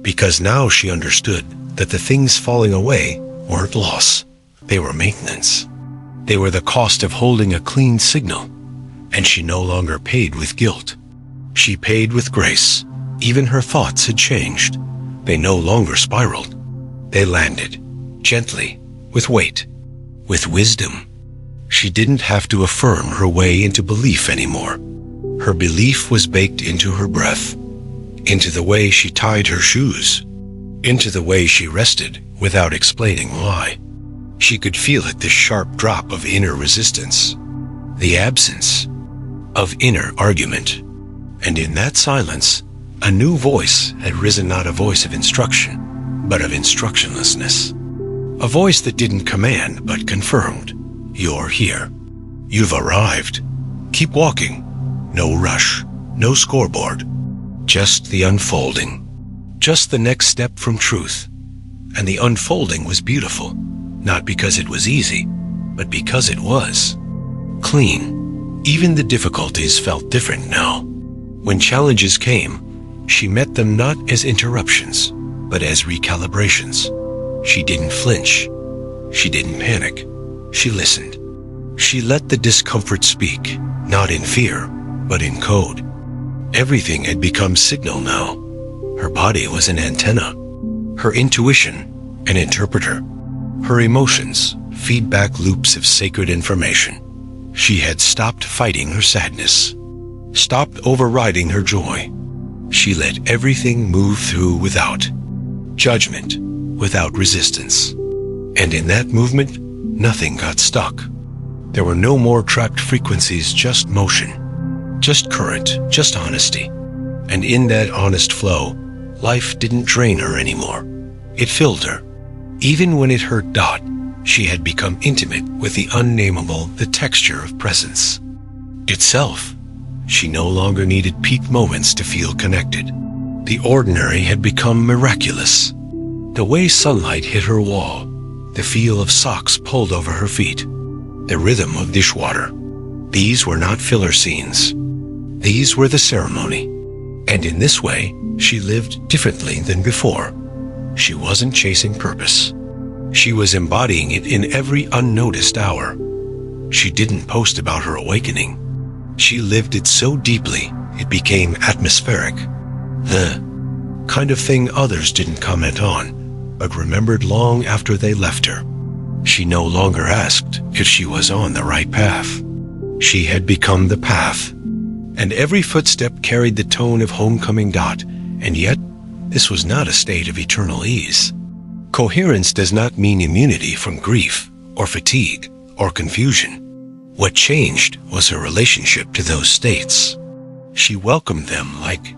because now she understood that the things falling away weren't loss. They were maintenance. They were the cost of holding a clean signal, and she no longer paid with guilt. She paid with grace. Even her thoughts had changed. They no longer spiraled. They landed, gently, with weight, with wisdom. She didn't have to affirm her way into belief anymore. Her belief was baked into her breath, into the way she tied her shoes, into the way she rested without explaining why. She could feel it, this sharp drop of inner resistance, the absence of inner argument. And in that silence, a new voice had risen, not a voice of instruction, but of instructionlessness. A voice that didn't command, but confirmed. You're here. You've arrived. Keep walking. No rush. No scoreboard. Just the unfolding. Just the next step from truth. And the unfolding was beautiful, not because it was easy, but because it was clean. Even the difficulties felt different now. When challenges came, she met them not as interruptions, but as recalibrations. She didn't flinch. She didn't panic. She listened. She let the discomfort speak, not in fear, but in code. Everything had become signal now. Her body was an antenna, her intuition an interpreter, her emotions feedback loops of sacred information. She had stopped fighting her sadness, stopped overriding her joy. She let everything move through without judgment, without resistance. And in that movement, nothing got stuck. There were no more trapped frequencies, just motion, just current, just honesty. And in that honest flow, life didn't drain her anymore. It filled her. Even when it hurt Dot, she had become intimate with the unnamable, the texture of presence itself. She no longer needed peak moments to feel connected. The ordinary had become miraculous. The way sunlight hit her wall, the feel of socks pulled over her feet, the rhythm of dishwater. These were not filler scenes. These were the ceremony. And in this way, she lived differently than before. She wasn't chasing purpose. She was embodying it in every unnoticed hour. She didn't post about her awakening. She lived it so deeply, it became atmospheric. The kind of thing others didn't comment on, but remembered long after they left her. She no longer asked if she was on the right path. She had become the path. And every footstep carried the tone of homecoming Dot, and yet this was not a state of eternal ease. Coherence does not mean immunity from grief, or fatigue, or confusion. What changed was her relationship to those states. She welcomed them like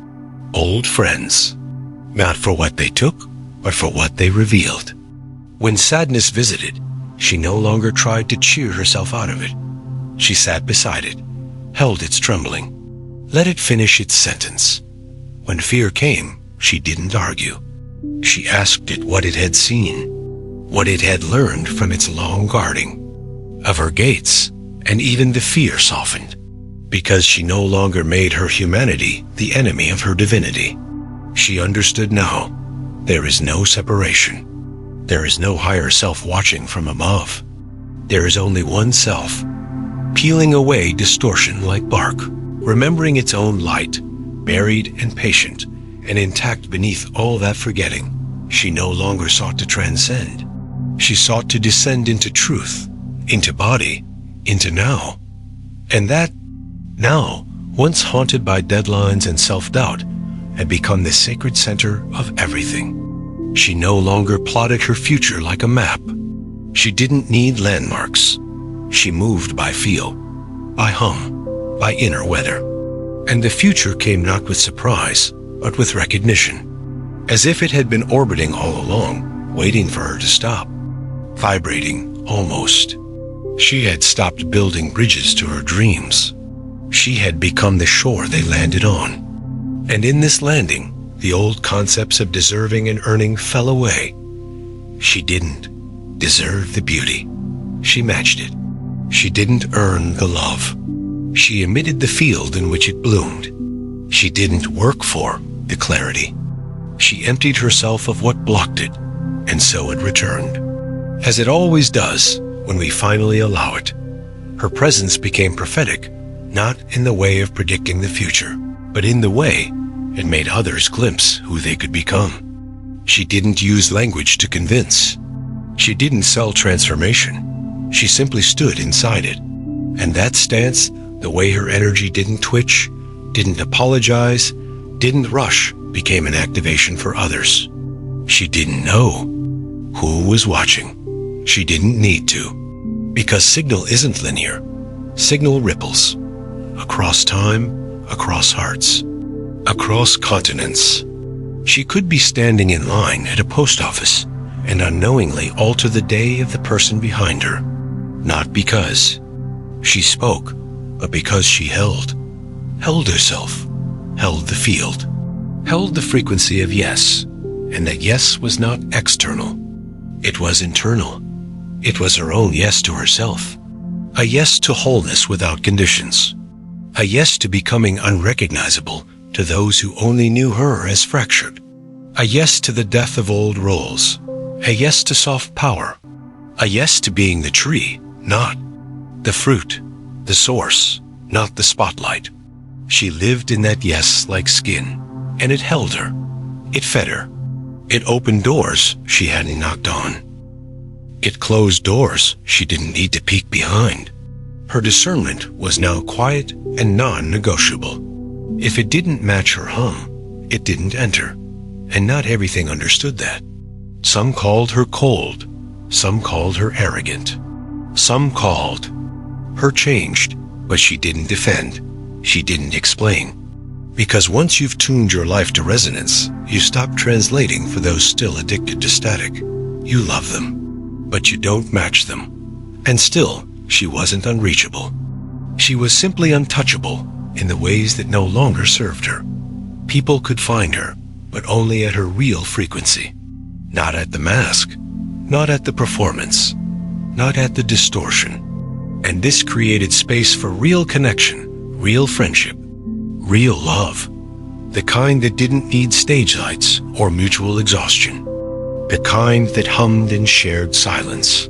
old friends, not for what they took, but for what they revealed. When sadness visited, she no longer tried to cheer herself out of it. She sat beside it, held its trembling, let it finish its sentence. When fear came, she didn't argue. She asked it what it had seen, what it had learned from its long guarding of her gates, and even the fear softened, because she no longer made her humanity the enemy of her divinity. She understood now, there is no separation. There is no higher self watching from above. There is only one self, peeling away distortion like bark, remembering its own light, buried and patient, and intact beneath all that forgetting. She no longer sought to transcend. She sought to descend into truth, into body, into now. And that now, once haunted by deadlines and self-doubt, had become the sacred center of everything. She no longer plotted her future like a map. She didn't need landmarks. She moved by feel, by hum, by inner weather. And the future came not with surprise, but with recognition, as if it had been orbiting all along, waiting for her to stop, vibrating almost. She had stopped building bridges to her dreams. She had become the shore they landed on. And in this landing, the old concepts of deserving and earning fell away. She didn't deserve the beauty. She matched it. She didn't earn the love. She emitted the field in which it bloomed. She didn't work for the clarity. She emptied herself of what blocked it, and so it returned. As it always does when we finally allow it. Her presence became prophetic, not in the way of predicting the future, but in the way it made others glimpse who they could become. She didn't use language to convince. She didn't sell transformation. She simply stood inside it. And that stance, the way her energy didn't twitch, didn't apologize, didn't rush, became an activation for others. She didn't know who was watching. She didn't need to, because signal isn't linear. Signal ripples across time, across hearts, across continents. She could be standing in line at a post office and unknowingly alter the day of the person behind her, not because she spoke, but because she held herself, held the field, held the frequency of yes, and that yes was not external. It was internal. It was her own yes to herself, a yes to wholeness without conditions, a yes to becoming unrecognizable to those who only knew her as fractured, a yes to the death of old roles, a yes to soft power, a yes to being the tree, not The fruit, the source, not the spotlight. She lived in that yes like skin, and it held her. It fed her. It opened doors she hadn't knocked on. It closed doors she didn't need to peek behind. Her discernment was now quiet and non-negotiable. If it didn't match her hum, it didn't enter, and not everything understood that. Some called her cold, some called her arrogant, some called her changed, but she didn't defend, she didn't explain. Because once you've tuned your life to resonance, you stop translating for those still addicted to static. You love them, but you don't match them. And still, she wasn't unreachable. She was simply untouchable in the ways that no longer served her. People could find her, but only at her real frequency. Not at the mask, not at the performance, not at the distortion. And this created space for real connection, real friendship, real love. The kind that didn't need stage lights or mutual exhaustion. The kind that hummed in shared silence.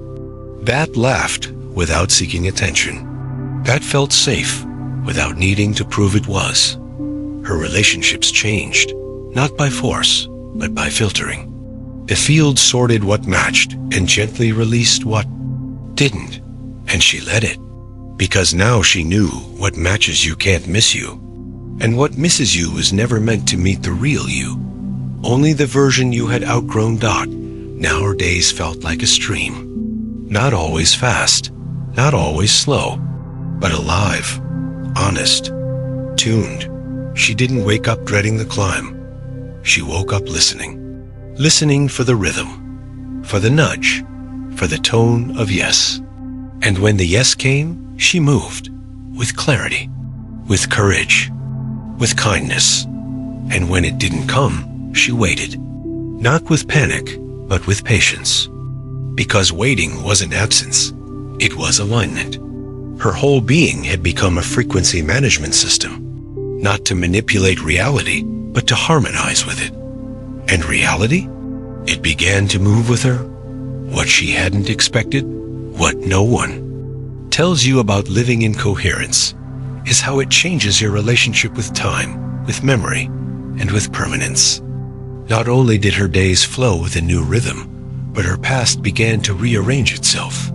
That laughed without seeking attention. That felt safe without needing to prove it was. Her relationships changed, not by force, but by filtering. The field sorted what matched and gently released what didn't, and she let it. Because now she knew what matches you can't miss you, and what misses you was never meant to meet the real you. Only the version you had outgrown. Nowadays felt like a stream. Not always fast, not always slow, but alive, honest, tuned. She didn't wake up dreading the climb. She woke up listening. Listening for the rhythm, for the nudge, for the tone of yes. And when the yes came, she moved, with clarity, with courage, with kindness. And when it didn't come, she waited, not with panic, but with patience. Because waiting wasn't absence, it was alignment. Her whole being had become a frequency management system, not to manipulate reality, but to harmonize with it. And reality? It began to move with her. What she hadn't expected, what no one tells you about living in coherence, is how it changes your relationship with time, with memory, and with permanence. Not only did her days flow with a new rhythm, but her past began to rearrange itself.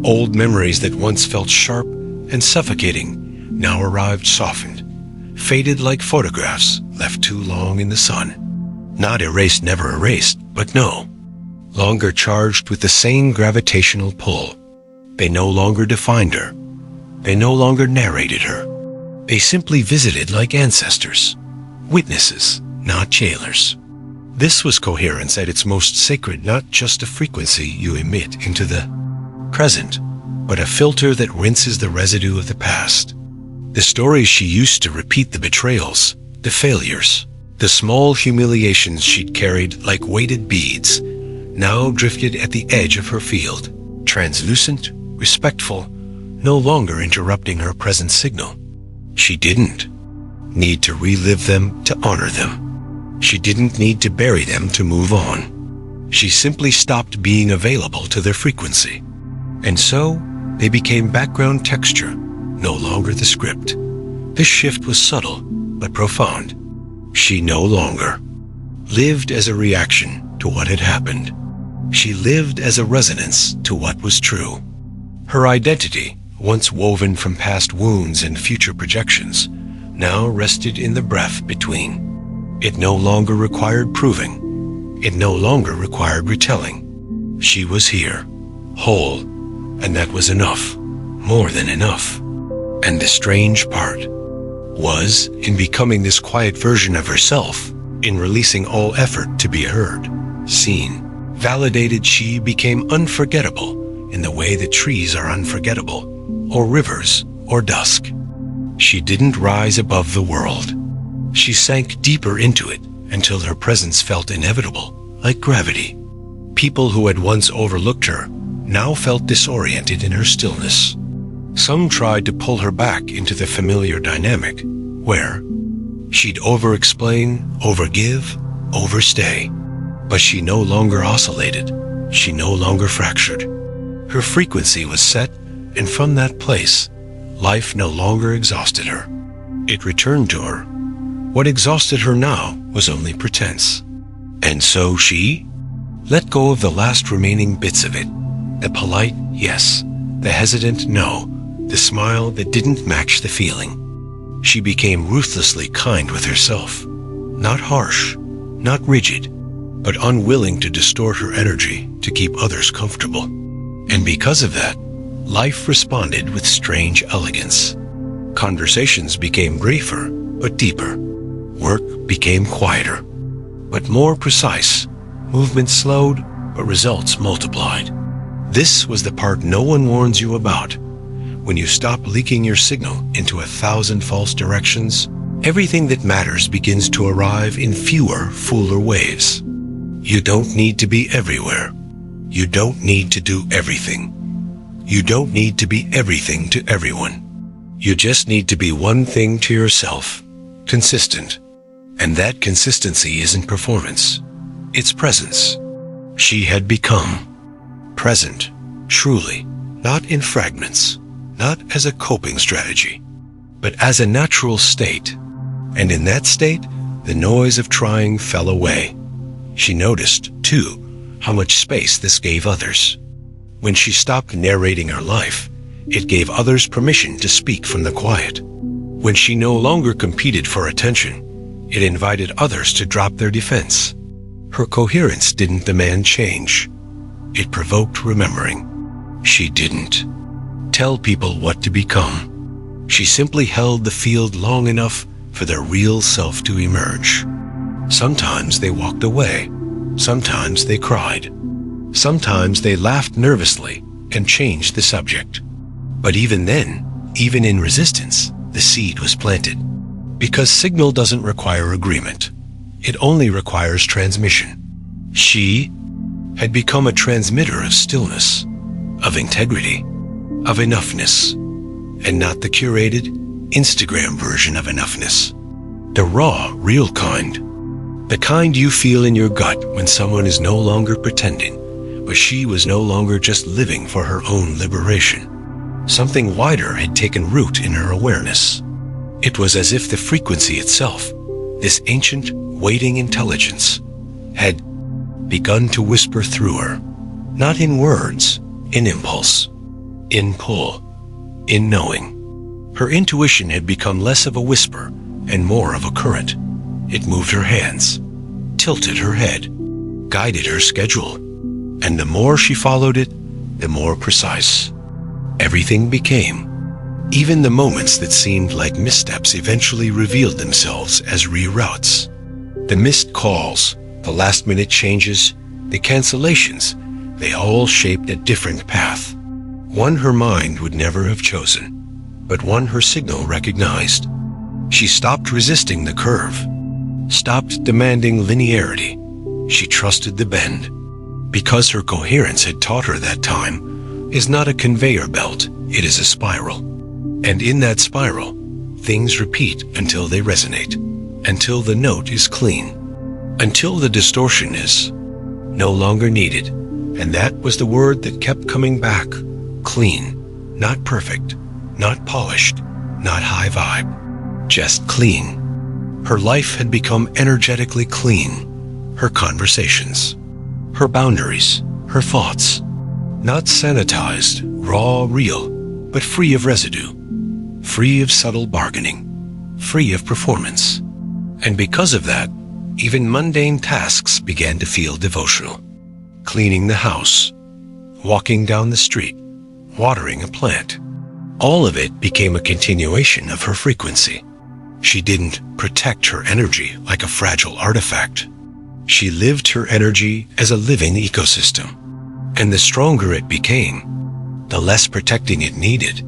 Old memories that once felt sharp and suffocating now arrived softened, faded like photographs left too long in the sun. Not erased, never erased, but no. Longer charged with the same gravitational pull. They no longer defined her. They no longer narrated her. They simply visited like ancestors, witnesses, not jailers. This was coherence at its most sacred, not just a frequency you emit into the present, but a filter that rinses the residue of the past. The stories she used to repeat, the betrayals, the failures, the small humiliations she'd carried like weighted beads, now drifted at the edge of her field, translucent, respectful, no longer interrupting her present signal. She didn't need to relive them to honor them. She didn't need to bury them to move on. She simply stopped being available to their frequency. And so, they became background texture, no longer the script. This shift was subtle, but profound. She no longer lived as a reaction to what had happened. She lived as a resonance to what was true. Her identity, once woven from past wounds and future projections, now rested in the breath between. It no longer required proving. It no longer required retelling. She was here, whole, and that was enough, more than enough. And the strange part was, in becoming this quiet version of herself, in releasing all effort to be heard, seen, validated, she became unforgettable in the way that trees are unforgettable, or rivers, or dusk. She didn't rise above the world. She sank deeper into it until her presence felt inevitable, like gravity. People who had once overlooked her now felt disoriented in her stillness. Some tried to pull her back into the familiar dynamic, where she'd over-explain, over-give, overstay. But she no longer oscillated. She no longer fractured. Her frequency was set, And from that place, life no longer exhausted her. It returned to her. What exhausted her now was only pretense. And so she let go of the last remaining bits of it. The polite yes, the hesitant no, the smile that didn't match the feeling. She became ruthlessly kind with herself. Not harsh, not rigid, but unwilling to distort her energy to keep others comfortable. And because of that, life responded with strange elegance. Conversations became briefer, but deeper. Work became quieter, but more precise. Movement slowed, but results multiplied. This was the part no one warns you about. When you stop leaking your signal into 1,000 false directions, everything that matters begins to arrive in fewer, fuller waves. You don't need to be everywhere. You don't need to do everything. You don't need to be everything to everyone. You just need to be one thing to yourself, consistent. And that consistency isn't performance. It's presence. She had become present, truly, not in fragments, not as a coping strategy, but as a natural state. And in that state, the noise of trying fell away. She noticed, too, how much space this gave others. When she stopped narrating her life, it gave others permission to speak from the quiet. When she no longer competed for attention, it invited others to drop their defense. Her coherence didn't demand change. It provoked remembering. She didn't tell people what to become. She simply held the field long enough for their real self to emerge. Sometimes they walked away. Sometimes they cried. Sometimes they laughed nervously and changed the subject. But even then, even in resistance, the seed was planted. Because signal doesn't require agreement. It only requires transmission. She had become a transmitter of stillness, of integrity, of enoughness, and not the curated Instagram version of enoughness. The raw, real kind. The kind you feel in your gut when someone is no longer pretending, but she was no longer just living for her own liberation. Something wider had taken root in her awareness. It was as if the frequency itself, this ancient, waiting intelligence, had begun to whisper through her, not in words, in impulse, in pull, in knowing. Her intuition had become less of a whisper and more of a current. It moved her hands, tilted her head, guided her schedule, and the more she followed it, the more precise everything became. Even the moments that seemed like missteps eventually revealed themselves as reroutes. The missed calls, the last-minute changes, the cancellations, they all shaped a different path. One her mind would never have chosen, but one her signal recognized. She stopped resisting the curve, stopped demanding linearity. She trusted the bend, because her coherence had taught her that time is not a conveyor belt, it is a spiral. And in that spiral, things repeat until they resonate, until the note is clean, until the distortion is no longer needed. And that was the word that kept coming back. Clean, not perfect, not polished, not high vibe, just clean. Her life had become energetically clean. Her conversations, her boundaries, her thoughts, not sanitized, raw, real, but free of residue, free of subtle bargaining, free of performance. And because of that, even mundane tasks began to feel devotional. Cleaning the house, walking down the street, watering a plant. All of it became a continuation of her frequency. She didn't protect her energy like a fragile artifact. She lived her energy as a living ecosystem. And the stronger it became, the less protecting it needed.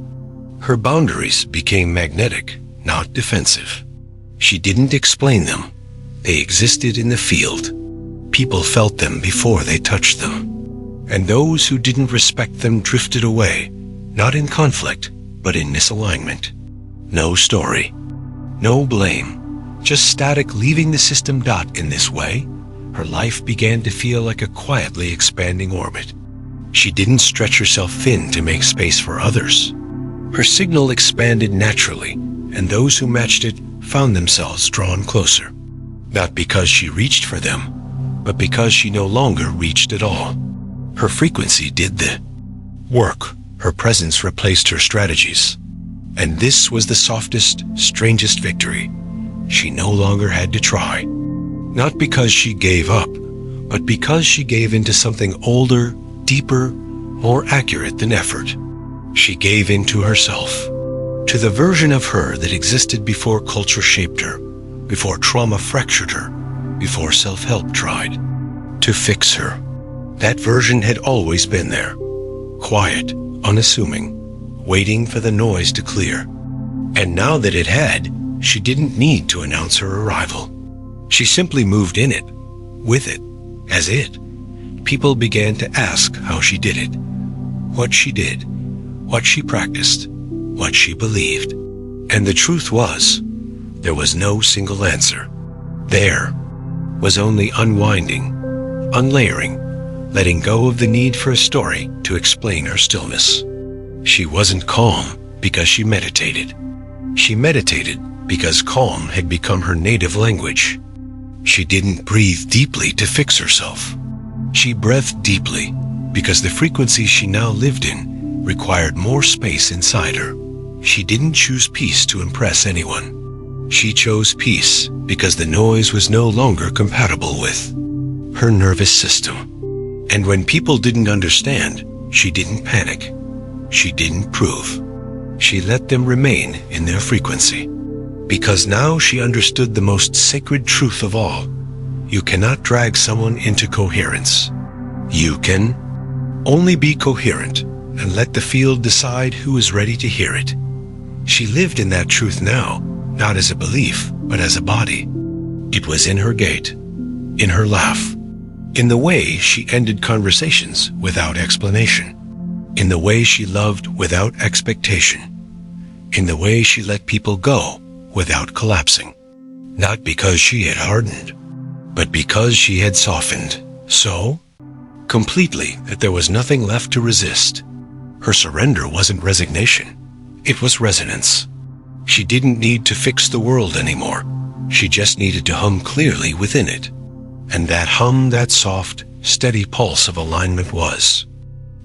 Her boundaries became magnetic, not defensive. She didn't explain them. They existed in the field. People felt them before they touched them. And those who didn't respect them drifted away, not in conflict, but in misalignment. No story, no blame, just static leaving the system. In this way, her life began to feel like a quietly expanding orbit. She didn't stretch herself thin to make space for others. Her signal expanded naturally, and those who matched it found themselves drawn closer. Not because she reached for them, but because she no longer reached at all. Her frequency did the work. Her presence replaced her strategies. And this was the softest, strangest victory. She no longer had to try. Not because she gave up, but because she gave into something older, deeper, more accurate than effort. She gave into herself, to the version of her that existed before culture shaped her, before trauma fractured her, before self-help tried to fix her. That version had always been there, quiet, unassuming, waiting for the noise to clear. And now that it had, she didn't need to announce her arrival. She simply moved in it, with it, as it. People began to ask how she did it, what she did, what she practiced, what she believed. And the truth was, there was no single answer. There was only unwinding, unlayering, letting go of the need for a story to explain her stillness. She wasn't calm because she meditated. She meditated because calm had become her native language. She didn't breathe deeply to fix herself. She breathed deeply because the frequency she now lived in required more space inside her. She didn't choose peace to impress anyone. She chose peace because the noise was no longer compatible with her nervous system. And when people didn't understand, she didn't panic. She didn't prove. She let them remain in their frequency. Because now she understood the most sacred truth of all. You cannot drag someone into coherence. You can only be coherent and let the field decide who is ready to hear it. She lived in that truth now, not as a belief, but as a body. It was in her gait, in her laugh, in the way she ended conversations without explanation, in the way she loved without expectation, in the way she let people go without collapsing. Not because she had hardened, but because she had softened so completely that there was nothing left to resist. Her surrender wasn't resignation. It was resonance. She didn't need to fix the world anymore. She just needed to hum clearly within it. And that hum, that soft, steady pulse of alignment was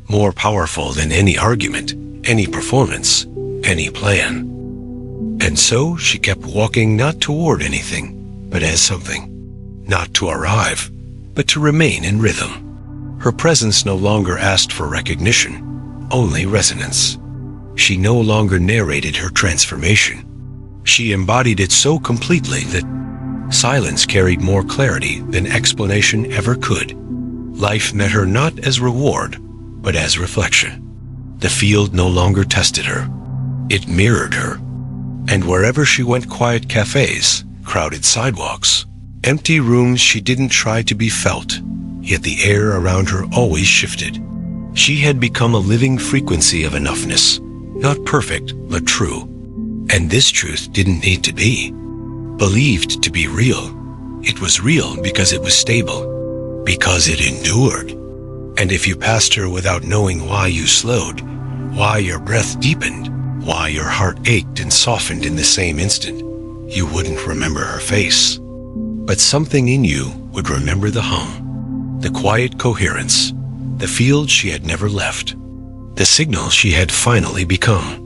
more powerful than any argument, any performance, any plan. And so she kept walking not toward anything, but as something. Not to arrive, but to remain in rhythm. Her presence no longer asked for recognition, only resonance. She no longer narrated her transformation. She embodied it so completely that silence carried more clarity than explanation ever could. Life met her not as reward, but as reflection. The field no longer tested her. It mirrored her. And wherever she went, quiet cafes, crowded sidewalks, empty rooms, she didn't try to be felt, yet the air around her always shifted. She had become a living frequency of enoughness, not perfect, but true. And this truth didn't need to be believed to be real. It was real because it was stable, because it endured. And if you passed her without knowing why you slowed, why your breath deepened, why your heart ached and softened in the same instant, you wouldn't remember her face. But something in you would remember the hum, the quiet coherence, the field she had never left, the signal she had finally become.